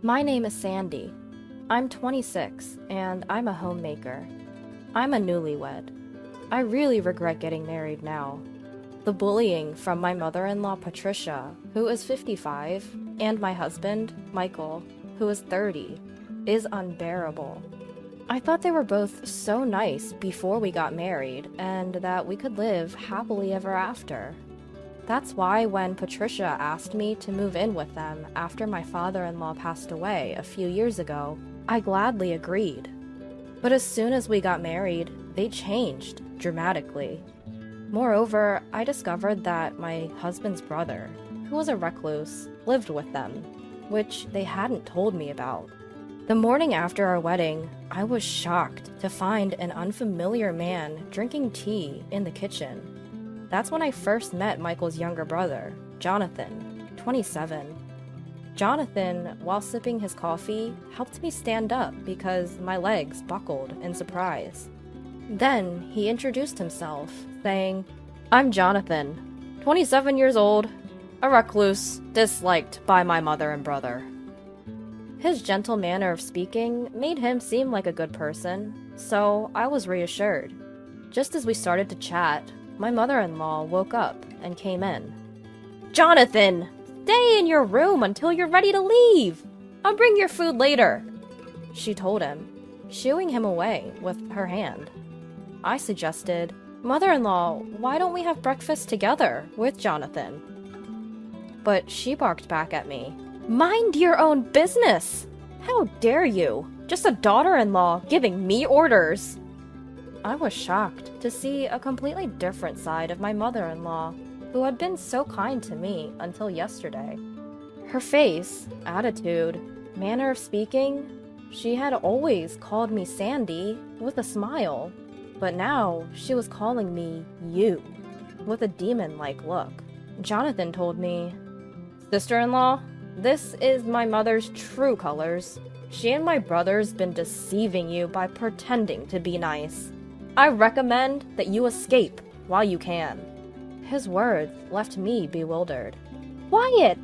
My name is Sandy. I'm 26, and I'm a homemaker. I'm a newlywed. I really regret getting married now. The bullying from my mother-in-law Patricia, who is 55, and my husband, Michael, who is 30, is unbearable. I thought they were both so nice before we got married, and that we could live happily ever after. That's why when Patricia asked me to move in with them after my father-in-law passed away a few years ago, I gladly agreed. But as soon as we got married, they changed dramatically. Moreover, I discovered that my husband's brother, who was a recluse, lived with them, which they hadn't told me about. The morning after our wedding, I was shocked to find an unfamiliar man drinking tea in the kitchen. That's when I first met Michael's younger brother, Jonathan, 27. Jonathan, while sipping his coffee, helped me stand up because my legs buckled in surprise. Then he introduced himself, saying, "I'm Jonathan, 27 years old, a recluse, disliked by my mother and brother." His gentle manner of speaking made him seem like a good person, so I was reassured. Just as we started to chat, my mother-in-law woke up and came in. "Jonathan, stay in your room until you're ready to leave. I'll bring your food later," she told him, shooing him away with her hand. I suggested, "Mother-in-law, why don't we have breakfast together with Jonathan?" But she barked back at me, "Mind your own business! How dare you? Just a daughter-in-law giving me orders!" I was shocked to see a completely different side of my mother-in-law, who had been so kind to me until yesterday. Her face, attitude, manner of speaking, she had always called me Sandy with a smile, but now she was calling me you with a demon-like look. Jonathan told me, "Sister-in-law, this is my mother's true colors. She and my brother's been deceiving you by pretending to be nice. I recommend that you escape while you can." His words left me bewildered. "Quiet!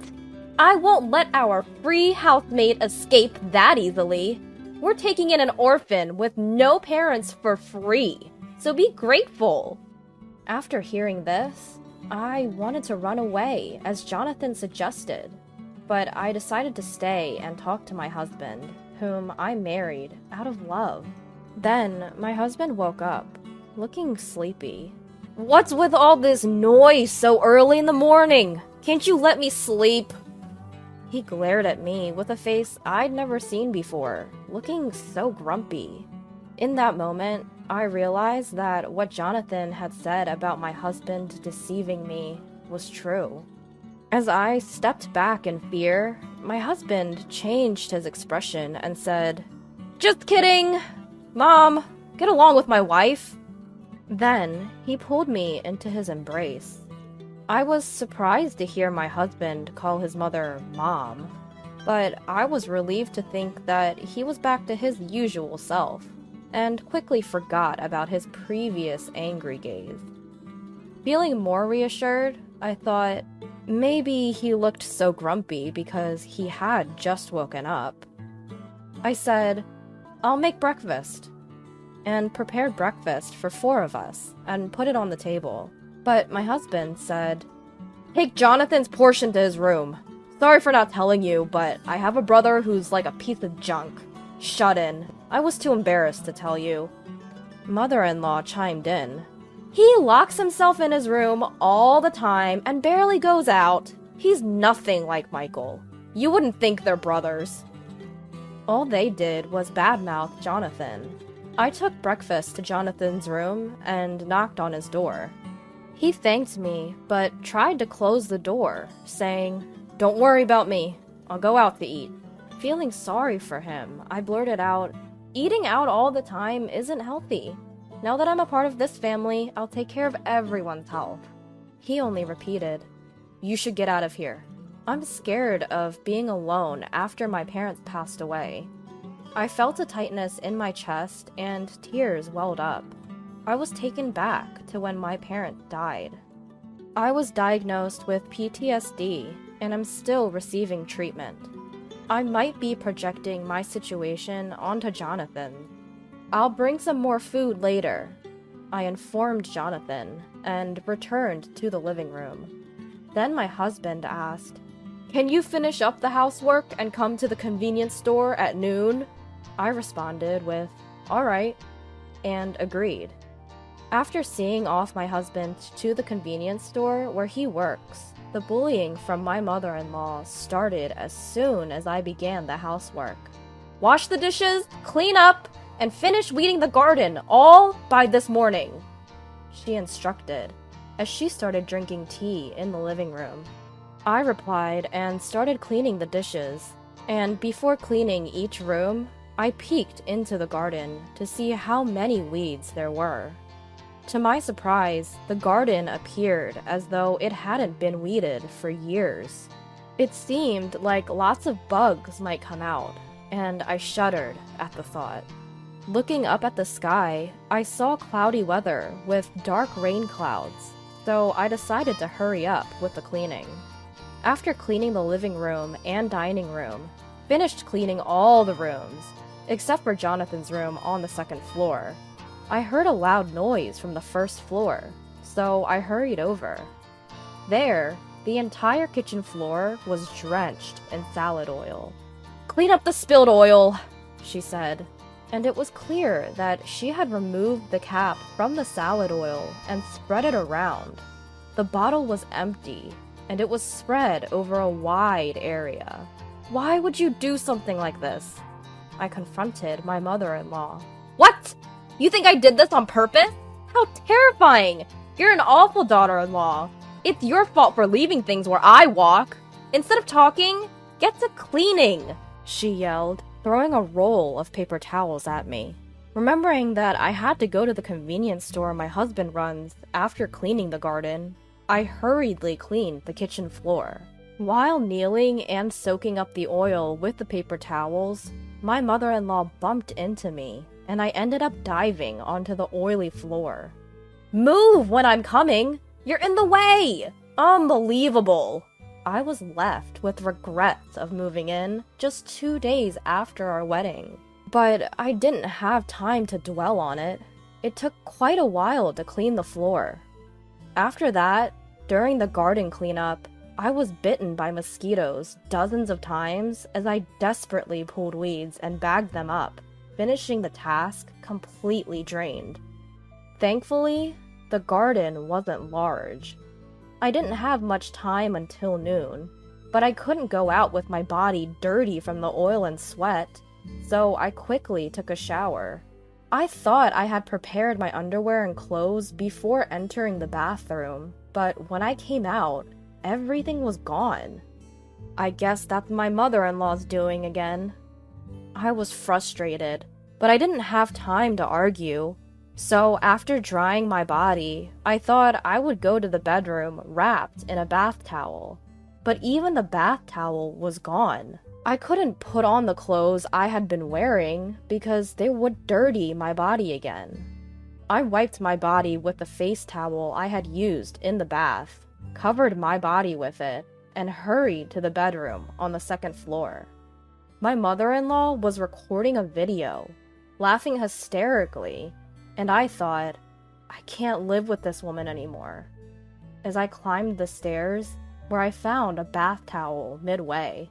I won't let our free housemate escape that easily. We're taking in an orphan with no parents for free, so be grateful." After hearing this, I wanted to run away, as Jonathan suggested, but I decided to stay and talk to my husband, whom I married out of love. Then my husband woke up, looking sleepy. "What's with all this noise so early in the morning? Can't you let me sleep?" He glared at me with a face I'd never seen before, looking so grumpy. In that moment, I realized that what Jonathan had said about my husband deceiving me was true. As I stepped back in fear, my husband changed his expression and said, "Just kidding! Mom, get along with my wife." Then he pulled me into his embrace. I was surprised to hear my husband call his mother Mom, but I was relieved to think that he was back to his usual self, and quickly forgot about his previous angry gaze. Feeling more reassured, I thought maybe he looked so grumpy because he had just woken up. I said, "I'll make breakfast," and prepared breakfast for 4 of us and put it on the table. But my husband said, "Take Jonathan's portion to his room. Sorry for not telling you, but I have a brother who's like a piece of junk. Shut in. I was too embarrassed to tell you." Mother-in-law chimed in. "He locks himself in his room all the time and barely goes out. He's nothing like Michael. You wouldn't think they're brothers." All they did was badmouth Jonathan. I took breakfast to Jonathan's room and knocked on his door. He thanked me, but tried to close the door, saying, "Don't worry about me. I'll go out to eat." Feeling sorry for him, I blurted out, "Eating out all the time isn't healthy. Now that I'm a part of this family, I'll take care of everyone's health." He only repeated, "You should get out of here. I'm scared of being alone after my parents passed away." I felt a tightness in my chest and tears welled up. I was taken back to when my parents died. I was diagnosed with PTSD and I'm still receiving treatment. I might be projecting my situation onto Jonathan. I'll bring some more food later, I informed Jonathan and returned to the living room. Then my husband asked, "Can you finish up the housework and come to the convenience store at noon?" I responded with, "All right," and agreed. After seeing off my husband to the convenience store where he works, the bullying from my mother-in-law started as soon as I began the housework. "Wash the dishes, clean up, and finish weeding the garden, all by this morning," she instructed, as she started drinking tea in the living room. I replied and started cleaning the dishes, and before cleaning each room, I peeked into the garden to see how many weeds there were. To my surprise, the garden appeared as though it hadn't been weeded for years. It seemed like lots of bugs might come out, and I shuddered at the thought. Looking up at the sky, I saw cloudy weather with dark rain clouds, so I decided to hurry up with the cleaning. After cleaning the living room and dining room, finished cleaning all the rooms, except for Jonathan's room on the second floor, I heard a loud noise from the first floor, so I hurried over. There, the entire kitchen floor was drenched in salad oil. "Clean up the spilled oil," she said, and it was clear that she had removed the cap from the salad oil and spread it around. The bottle was empty, and it was spread over a wide area. "Why would you do something like this?" I confronted my mother-in-law. "What? You think I did this on purpose? How terrifying! You're an awful daughter-in-law. It's your fault for leaving things where I walk. Instead of talking, get to cleaning," she yelled, throwing a roll of paper towels at me. Remembering that I had to go to the convenience store my husband runs after cleaning the garden, I hurriedly cleaned the kitchen floor. While kneeling and soaking up the oil with the paper towels, my mother-in-law bumped into me, and I ended up diving onto the oily floor. "Move when I'm coming! You're in the way! Unbelievable!" I was left with regrets of moving in just 2 days after our wedding. But I didn't have time to dwell on it. It took quite a while to clean the floor. After that, during the garden cleanup, I was bitten by mosquitoes dozens of times as I desperately pulled weeds and bagged them up, finishing the task completely drained. Thankfully, the garden wasn't large. I didn't have much time until noon, but I couldn't go out with my body dirty from the oil and sweat, so I quickly took a shower. I thought I had prepared my underwear and clothes before entering the bathroom, but when I came out, everything was gone. I guess that's my mother-in-law's doing again. I was frustrated, but I didn't have time to argue. So after drying my body, I thought I would go to the bedroom wrapped in a bath towel. But even the bath towel was gone. I couldn't put on the clothes I had been wearing because they would dirty my body again. I wiped my body with the face towel I had used in the bath, covered my body with it, and hurried to the bedroom on the second floor. My mother-in-law was recording a video, laughing hysterically, and I thought, I can't live with this woman anymore. As I climbed the stairs, where I found a bath towel midway,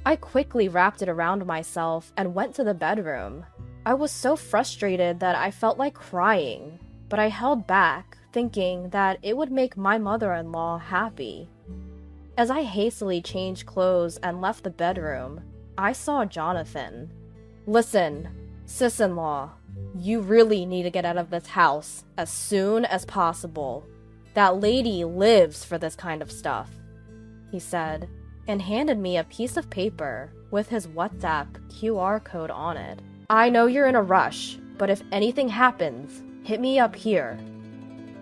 I quickly wrapped it around myself and went to the bedroom. I was so frustrated that I felt like crying, but I held back, thinking that it would make my mother-in-law happy. As I hastily changed clothes and left the bedroom, I saw Jonathan. "Listen, sis-in-law, you really need to get out of this house as soon as possible. That lady lives for this kind of stuff," he said, and handed me a piece of paper with his WhatsApp QR code on it. "I know you're in a rush, but if anything happens, hit me up here."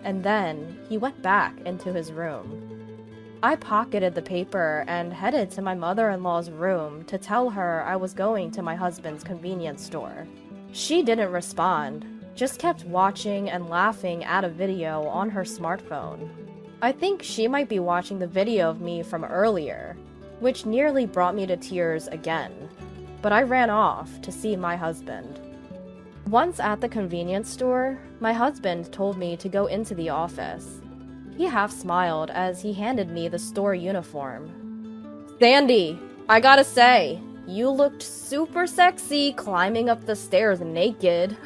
And then he went back into his room. I pocketed the paper and headed to my mother-in-law's room to tell her I was going to my husband's convenience store. She didn't respond, just kept watching and laughing at a video on her smartphone. I think she might be watching the video of me from earlier. which nearly brought me to tears again. But I ran off to see my husband. Once at the convenience store, my husband told me to go into the office. He half smiled as he handed me the store uniform. "Sandy, I gotta say, you looked super sexy climbing up the stairs naked.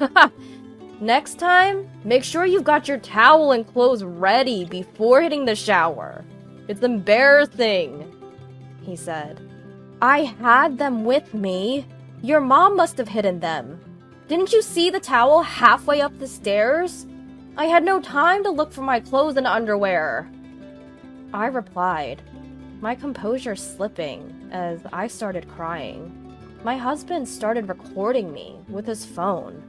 Next time, make sure you've got your towel and clothes ready before hitting the shower. It's embarrassing," he said. "I had them with me. Your mom must have hidden them. Didn't you see the towel halfway up the stairs? I had no time to look for my clothes and underwear." I replied, my composure slipping as I started crying. My husband started recording me with his phone.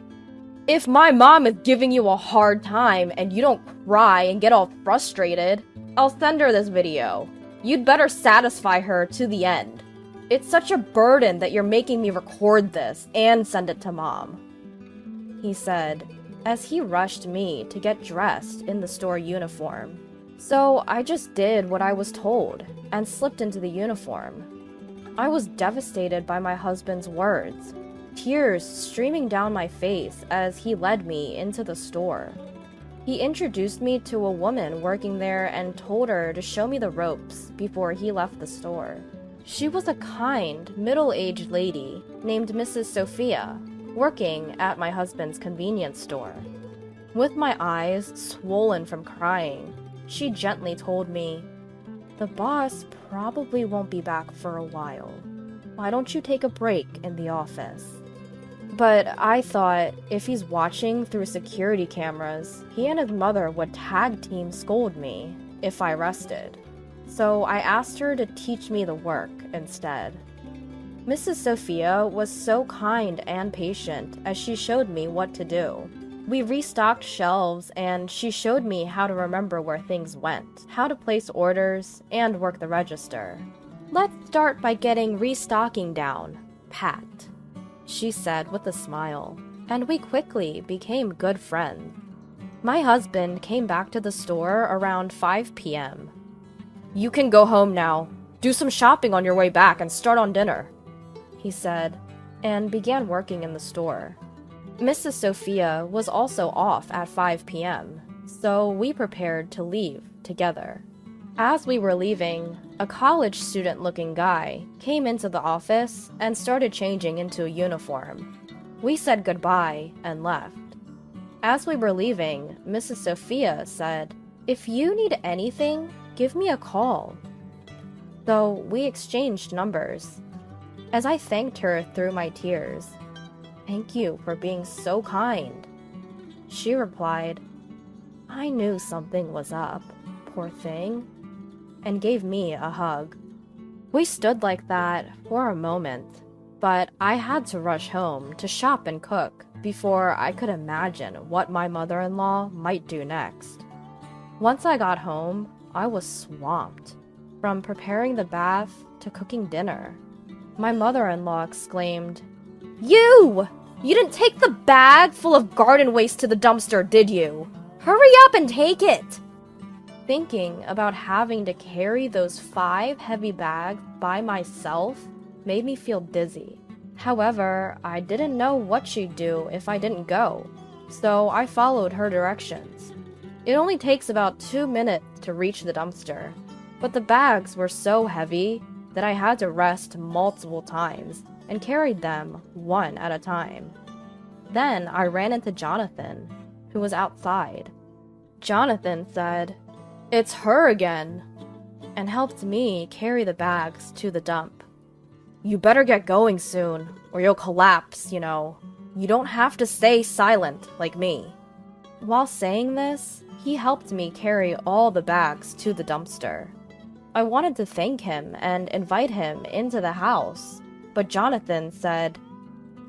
"If my mom is giving you a hard time and you don't cry and get all frustrated, I'll send her this video. You'd better satisfy her to the end. It's such a burden that you're making me record this and send it to mom," he said, as he rushed me to get dressed in the store uniform. So I just did what I was told and slipped into the uniform. I was devastated by my husband's words, tears streaming down my face as he led me into the store. He introduced me to a woman working there and told her to show me the ropes before he left the store. She was a kind, middle-aged lady named Mrs. Sophia, working at my husband's convenience store. With my eyes swollen from crying, she gently told me, "The boss probably won't be back for a while. Why don't you take a break in the office?" But I thought if he's watching through security cameras, he and his mother would tag team scold me if I rested. So I asked her to teach me the work instead. Mrs. Sophia was so kind and patient as she showed me what to do. We restocked shelves and she showed me how to remember where things went, how to place orders, and work the register. "Let's start by getting restocking down, Pat," she said with a smile, and we quickly became good friends. My husband came back to the store around 5 p.m. "You can go home now. Do some shopping on your way back and start on dinner," he said, and began working in the store. Mrs. Sophia was also off at 5 p.m., so we prepared to leave together. As we were leaving, a college student-looking guy came into the office and started changing into a uniform. We said goodbye and left. As we were leaving, Mrs. Sophia said, "If you need anything, give me a call." So we exchanged numbers. As I thanked her through my tears, "Thank you for being so kind," she replied, "I knew something was up, poor thing," and gave me a hug. We stood like that for a moment, but I had to rush home to shop and cook before I could imagine what my mother-in-law might do next. Once I got home, I was swamped, from preparing the bath to cooking dinner. My mother-in-law exclaimed, You didn't take the bag full of garden waste to the dumpster, did you? Hurry up and take it!" Thinking about having to carry those 5 heavy bags by myself made me feel dizzy. However, I didn't know what she'd do if I didn't go, so I followed her directions. It only takes about 2 minutes to reach the dumpster, but the bags were so heavy that I had to rest multiple times and carried them one at a time. Then I ran into Jonathan, who was outside. Jonathan said, "It's her again," and helped me carry the bags to the dump. "You better get going soon, or you'll collapse, you know. You don't have to stay silent like me." While saying this, he helped me carry all the bags to the dumpster. I wanted to thank him and invite him into the house, but Jonathan said,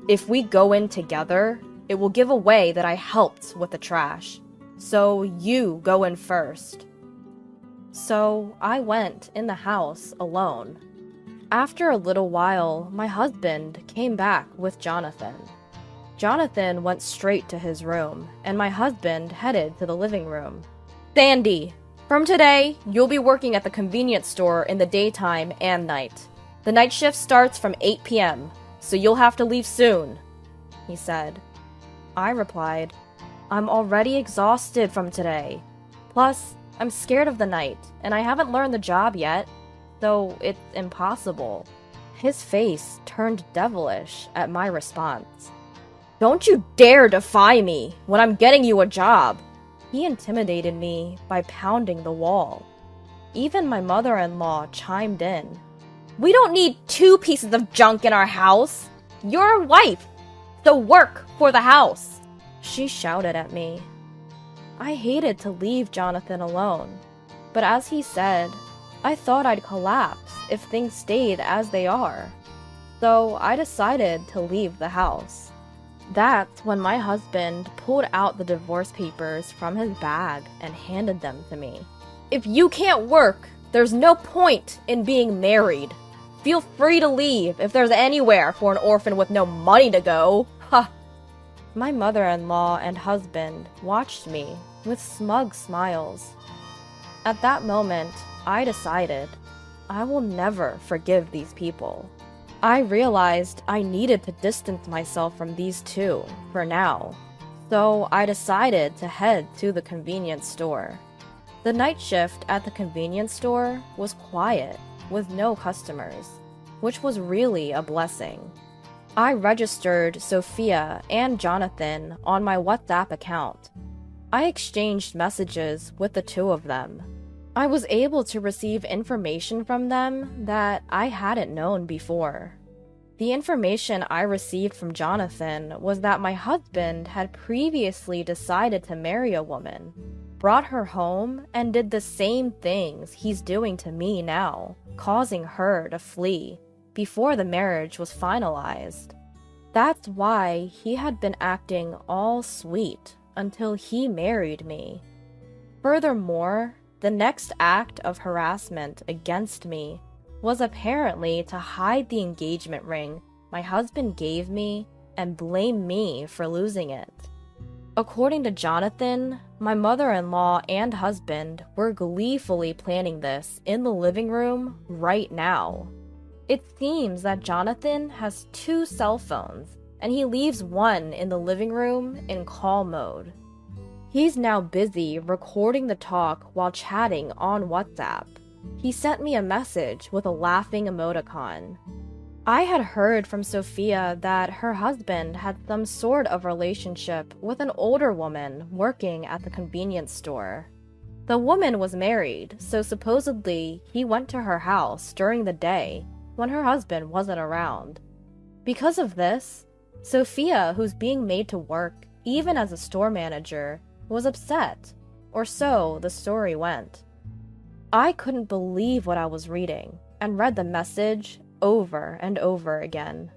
"If we go in together, it will give away that I helped with the trash. So you go in first." So I went in the house alone. After a little while, my husband came back with Jonathan. Jonathan went straight to his room, and my husband headed to the living room. "Sandy, From today, you'll be working at the convenience store in the daytime and night. The night shift starts from 8 p.m., so you'll have to leave soon, he said. I replied, I'm already exhausted from today. Plus, I'm scared of the night, and I haven't learned the job yet, so it's impossible. His face turned devilish at my response. Don't you dare defy me when I'm getting you a job! He intimidated me by pounding the wall. Even my mother-in-law chimed in. We don't need 2 pieces of junk in our house! You're a wife, so work for the house! She shouted at me. I hated to leave Jonathan alone, but as he said, I thought I'd collapse if things stayed as they are. So I decided to leave the house. That's when my husband pulled out the divorce papers from his bag and handed them to me. If you can't work, there's no point in being married. Feel free to leave if there's anywhere for an orphan with no money to go. Ha! My mother-in-law and husband watched me with smug smiles. At that moment, I decided I will never forgive these people. I realized I needed to distance myself from these two for now, so I decided to head to the convenience store. The night shift at the convenience store was quiet, with no customers, which was really a blessing. I registered Sophia and Jonathan on my WhatsApp account. I exchanged messages with the two of them. I was able to receive information from them that I hadn't known before. The information I received from Jonathan was that my husband had previously decided to marry a woman, brought her home, and did the same things he's doing to me now, causing her to flee before the marriage was finalized. That's why he had been acting all sweet until he married me. Furthermore, the next act of harassment against me was apparently to hide the engagement ring my husband gave me and blame me for losing it. According to Jonathan, my mother-in-law and husband were gleefully planning this in the living room right now. It seems that Jonathan has 2 cell phones, and he leaves one in the living room in call mode. He's now busy recording the talk while chatting on WhatsApp. He sent me a message with a laughing emoticon. I had heard from Sophia that her husband had some sort of relationship with an older woman working at the convenience store. The woman was married, so supposedly he went to her house during the day when her husband wasn't around. Because of this, Sophia, who's being made to work even as a store manager, was upset, or so the story went. I couldn't believe what I was reading, and read the message over and over again.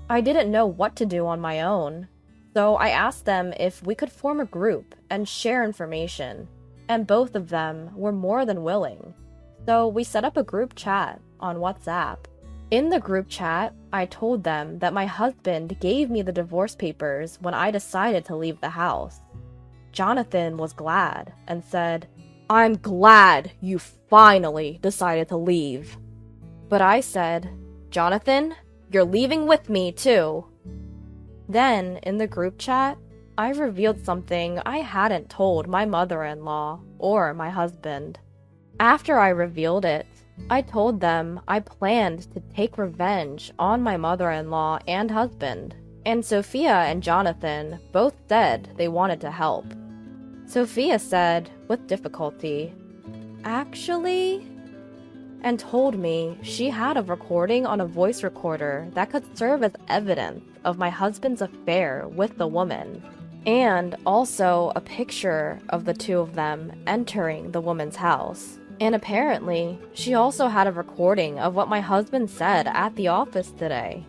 I didn't know what to do on my own, so I asked them if we could form a group and share information, and both of them were more than willing. So we set up a group chat on WhatsApp. In the group chat, I told them that my husband gave me the divorce papers when I decided to leave the house. Jonathan was glad and said, I'm glad you finally decided to leave. But I said, Jonathan, you're leaving with me too. Then, in the group chat, I revealed something I hadn't told my mother-in-law or my husband. After I revealed it, I told them I planned to take revenge on my mother-in-law and husband, and Sophia and Jonathan both said they wanted to help. Sophia said, with difficulty, actually, and told me she had a recording on a voice recorder that could serve as evidence of my husband's affair with the woman, and also a picture of the two of them entering the woman's house. And apparently, she also had a recording of what my husband said at the office today.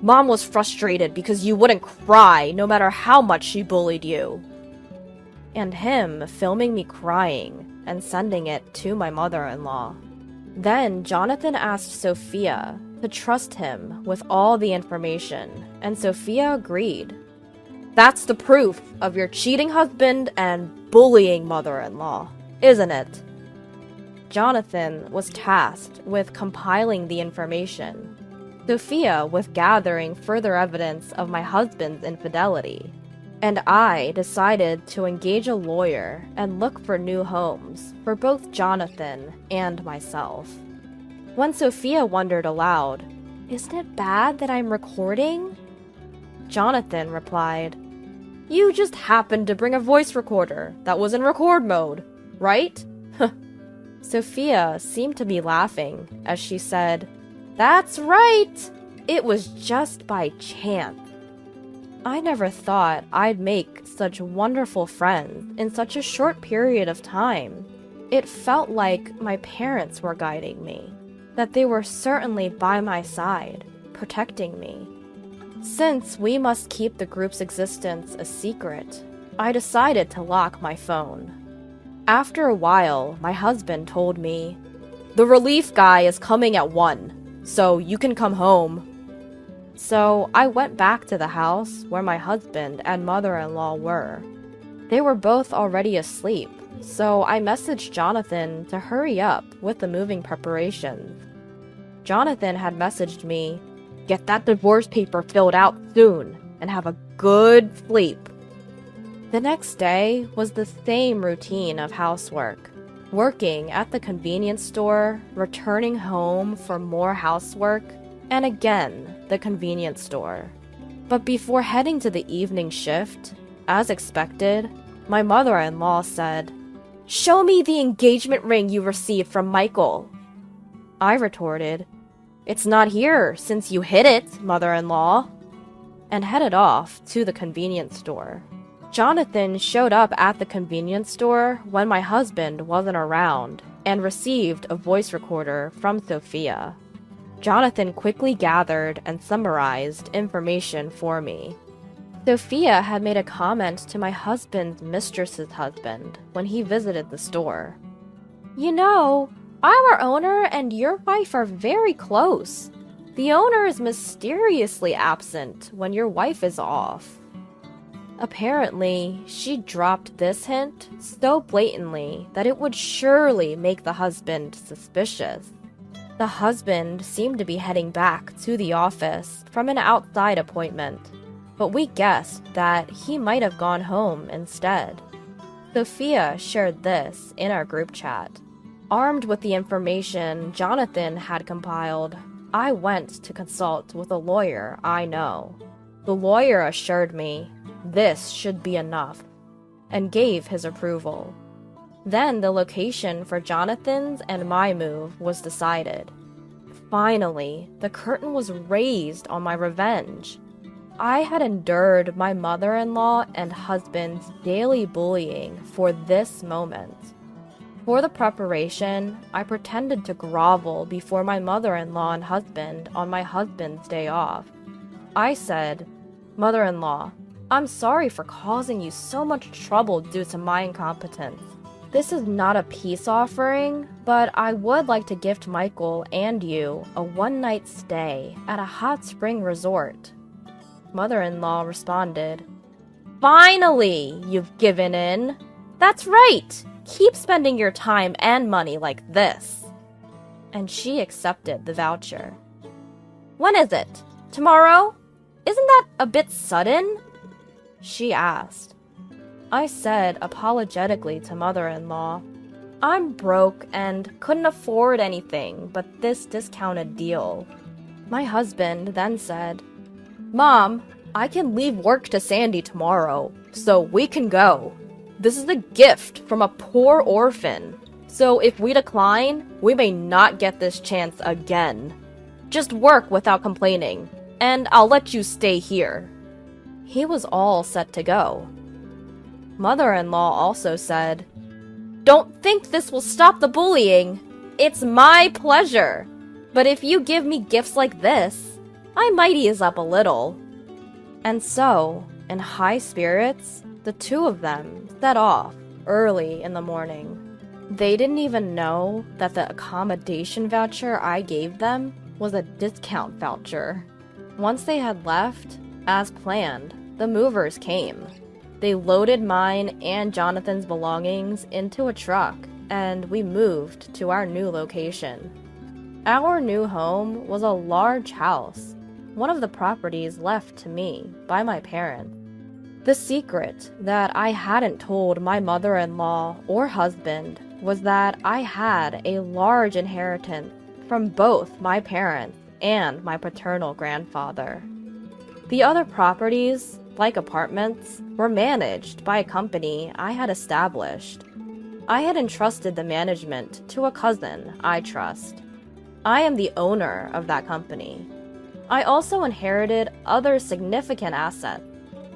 Mom was frustrated because you wouldn't cry no matter how much she bullied you. And him filming me crying and sending it to my mother-in-law. Then Jonathan asked Sophia to trust him with all the information, and Sophia agreed. That's the proof of your cheating husband and bullying mother-in-law, isn't it? Jonathan was tasked with compiling the information, Sophia with gathering further evidence of my husband's infidelity, and I decided to engage a lawyer and look for new homes for both Jonathan and myself. When Sophia wondered aloud, "Isn't it bad that I'm recording?" Jonathan replied, "You just happened to bring a voice recorder that was in record mode, right?" Sophia seemed to be laughing as she said, "That's right! It was just by chance." I never thought I'd make such wonderful friends in such a short period of time. It felt like my parents were guiding me, that they were certainly by my side, protecting me. Since we must keep the group's existence a secret, I decided to lock my phone. After a while, my husband told me, "The relief guy is coming at 1, so you can come home." So I went back to the house where my husband and mother-in-law were. They were both already asleep, so I messaged Jonathan to hurry up with the moving preparations. Jonathan had messaged me, "Get that divorce paper filled out soon and have a good sleep." The next day was the same routine of housework, working at the convenience store, returning home for more housework, and again, the convenience store. But before heading to the evening shift, as expected, my mother-in-law said, "Show me the engagement ring you received from Michael." I retorted, "It's not here since you hid it, mother-in-law," and headed off to the convenience store. Jonathan showed up at the convenience store when my husband wasn't around and received a voice recorder from Sophia. Jonathan quickly gathered and summarized information for me. Sophia had made a comment to my husband's mistress's husband when he visited the store. "You know, our owner and your wife are very close. The owner is mysteriously absent when your wife is off." Apparently, she dropped this hint so blatantly that it would surely make the husband suspicious. The husband seemed to be heading back to the office from an outside appointment, but we guessed that he might have gone home instead. Sophia shared this in our group chat. Armed with the information Jonathan had compiled, I went to consult with a lawyer I know. The lawyer assured me this should be enough, and gave his approval. Then the location for Jonathan's and my move was decided. Finally, the curtain was raised on my revenge. I had endured my mother-in-law and husband's daily bullying for this moment. For the preparation, I pretended to grovel before my mother-in-law and husband on my husband's day off. I said, "Mother-in-law, I'm sorry for causing you so much trouble due to my incompetence. This is not a peace offering, but I would like to gift Michael and you a one-night stay at a hot spring resort." Mother-in-law responded, "Finally, you've given in. That's right. Keep spending your time and money like this." And she accepted the voucher. "When is it? Tomorrow? Isn't that a bit sudden?" she asked. I said apologetically to mother-in-law, "I'm broke and couldn't afford anything but this discounted deal." My husband then said, "Mom, I can leave work to Sandy tomorrow, so we can go. This is a gift from a poor orphan, so if we decline, we may not get this chance again. Just work without complaining, and I'll let you stay here." He was all set to go. Mother-in-law also said, "Don't think this will stop the bullying. It's my pleasure. But if you give me gifts like this, I might ease up a little." And so, in high spirits, the two of them set off early in the morning. They didn't even know that the accommodation voucher I gave them was a discount voucher. Once they had left, as planned, the movers came. They loaded mine and Jonathan's belongings into a truck and we moved to our new location. Our new home was a large house, one of the properties left to me by my parents. The secret that I hadn't told my mother-in-law or husband was that I had a large inheritance from both my parents and my paternal grandfather. The other properties, like apartments, were managed by a company I had established. I had entrusted the management to a cousin I trust. I am the owner of that company. I also inherited other significant assets,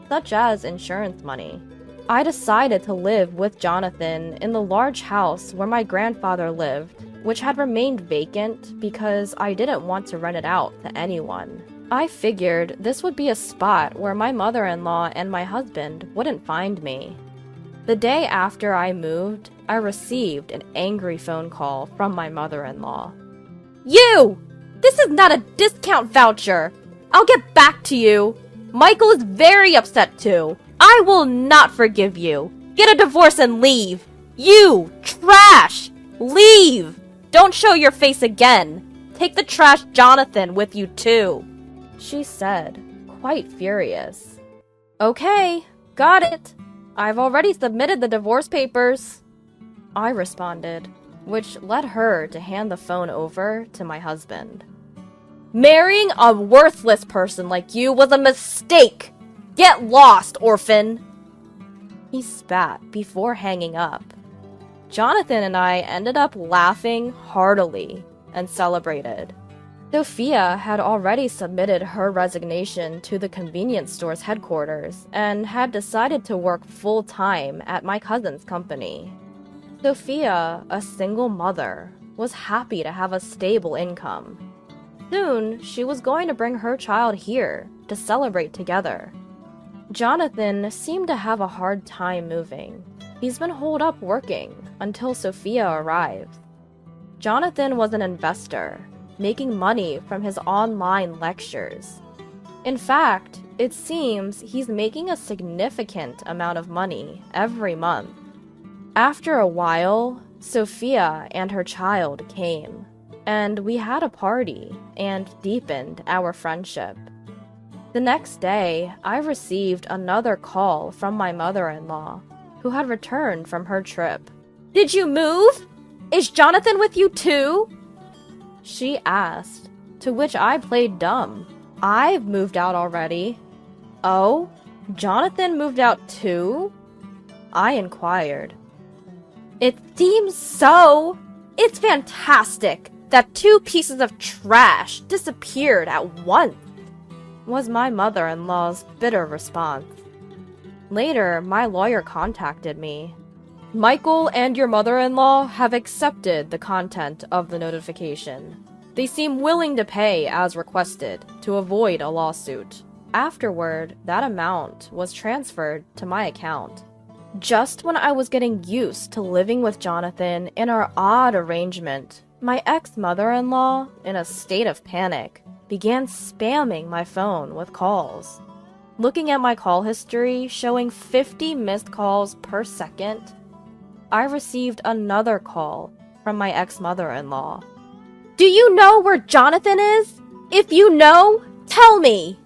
such as insurance money. I decided to live with Jonathan in the large house where my grandfather lived, which had remained vacant because I didn't want to rent it out to anyone. I figured this would be a spot where my mother-in-law and my husband wouldn't find me. The day after I moved, I received an angry phone call from my mother-in-law. "You! This is not a discount voucher! I'll get back to you! Michael is very upset too! I will not forgive you! Get a divorce and leave! You! Trash! Leave! Don't show your face again! Take the trash Jonathan with you too!" She said, quite furious. "Okay, got it. I've already submitted the divorce papers," I responded, which led her to hand the phone over to my husband. "Marrying a worthless person like you was a mistake! Get lost, orphan!" He spat before hanging up. Jonathan and I ended up laughing heartily and celebrated. Sophia had already submitted her resignation to the convenience store's headquarters and had decided to work full-time at my cousin's company. Sophia, a single mother, was happy to have a stable income. Soon, she was going to bring her child here to celebrate together. Jonathan seemed to have a hard time moving. He's been holed up working until Sophia arrives. Jonathan was an investor, making money from his online lectures. In fact, it seems he's making a significant amount of money every month. After a while, Sophia and her child came, and we had a party and deepened our friendship. The next day, I received another call from my mother-in-law, who had returned from her trip. "Did you move? Is Jonathan with you too?" She asked, to which I played dumb. "I've moved out already." "Oh, Jonathan moved out too?" I inquired. "It seems so. It's fantastic that two pieces of trash disappeared at once," was my mother-in-law's bitter response. Later, my lawyer contacted me. "Michael and your mother-in-law have accepted the content of the notification. They seem willing to pay as requested to avoid a lawsuit." Afterward, that amount was transferred to my account. Just when I was getting used to living with Jonathan in our odd arrangement, my ex-mother-in-law, in a state of panic, began spamming my phone with calls. Looking at my call history showing 50 missed calls per second, I received another call from my ex-mother-in-law. "Do you know where Jonathan is? If you know, tell me!"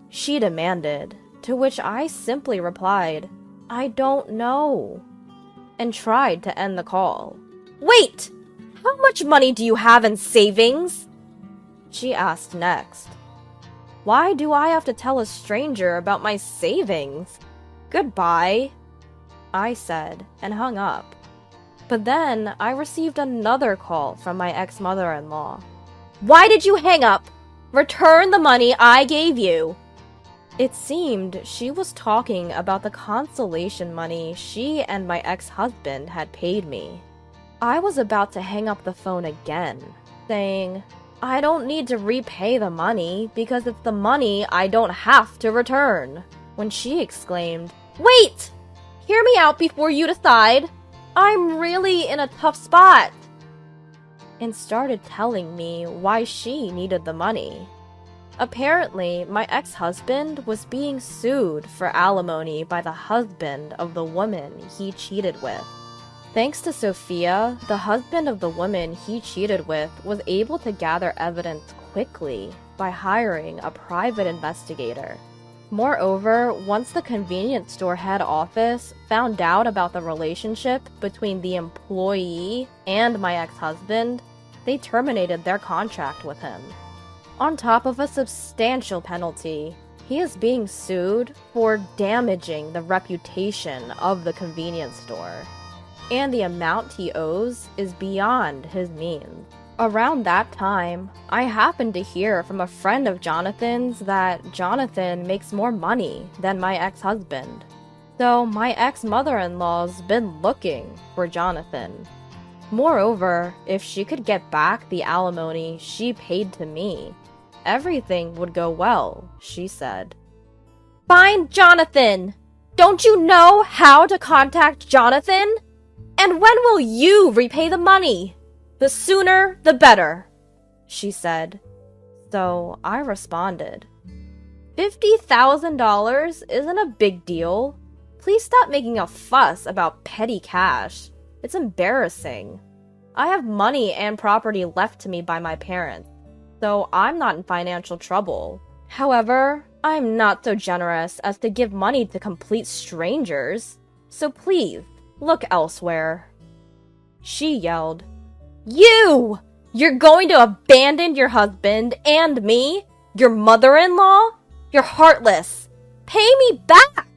she demanded, to which I simply replied, "I don't know," and tried to end the call. "Wait! How much money do you have in savings?" she asked next. Why do I have to tell a stranger about my savings? Goodbye, I said, and hung up. But then I received another call from my ex-mother-in-law. "Why did you hang up? Return the money I gave you." It seemed she was talking about the consolation money she and my ex-husband had paid me. I was about to hang up the phone again, saying, "I don't need to repay the money because it's the money I don't have to return," when she exclaimed, "Wait! Hear me out before you decide. I'm really in a tough spot," and started telling me why she needed the money. Apparently, my ex-husband was being sued for alimony by the husband of the woman he cheated with. Thanks to Sophia, the husband of the woman he cheated with was able to gather evidence quickly by hiring a private investigator. Moreover, once the convenience store head office found out about the relationship between the employee and my ex-husband, they terminated their contract with him. On top of a substantial penalty, he is being sued for damaging the reputation of the convenience store, and the amount he owes is beyond his means. Around that time, I happened to hear from a friend of Jonathan's that Jonathan makes more money than my ex-husband. So my ex-mother-in-law's been looking for Jonathan. Moreover, if she could get back the alimony she paid to me, everything would go well, she said. Find Jonathan! Don't you know how to contact Jonathan? And when will you repay the money? The sooner, the better, she said. So I responded, $50,000 isn't a big deal. Please stop making a fuss about petty cash. It's embarrassing. I have money and property left to me by my parents, so I'm not in financial trouble. However, I'm not so generous as to give money to complete strangers, so please, look elsewhere. She yelled, You! You're going to abandon your husband and me? Your mother-in-law? You're heartless! Pay me back!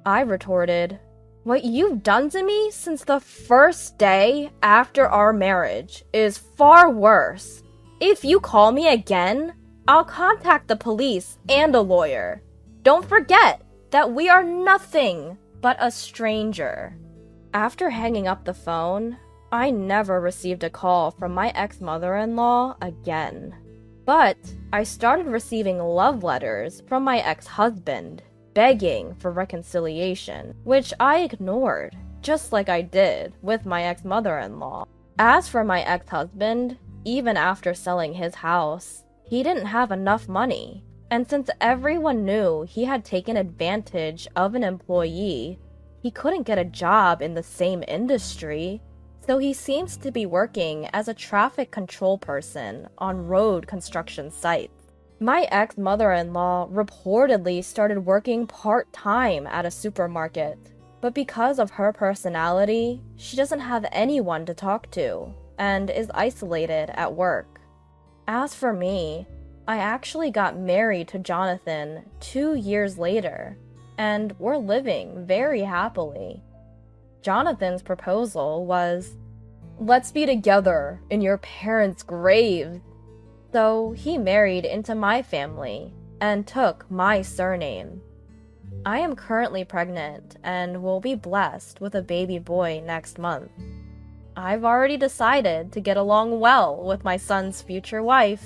I retorted, What you've done to me since the first day after our marriage is far worse. If you call me again, I'll contact the police and a lawyer. Don't forget that we are nothing but a stranger. After hanging up the phone, I never received a call from my ex-mother-in-law again. But I started receiving love letters from my ex-husband, begging for reconciliation, which I ignored, just like I did with my ex-mother-in-law. As for my ex-husband, even after selling his house, he didn't have enough money. And since everyone knew he had taken advantage of an employee, he couldn't get a job in the same industry. So he seems to be working as a traffic control person on road construction sites. My ex-mother-in-law reportedly started working part-time at a supermarket, but because of her personality, she doesn't have anyone to talk to and is isolated at work. As for me, I actually got married to Jonathan 2 years later, and we're living very happily. Jonathan's proposal was, let's be together in your parents' grave. So he married into my family and took my surname. I am currently pregnant and will be blessed with a baby boy next month. I've already decided to get along well with my son's future wife.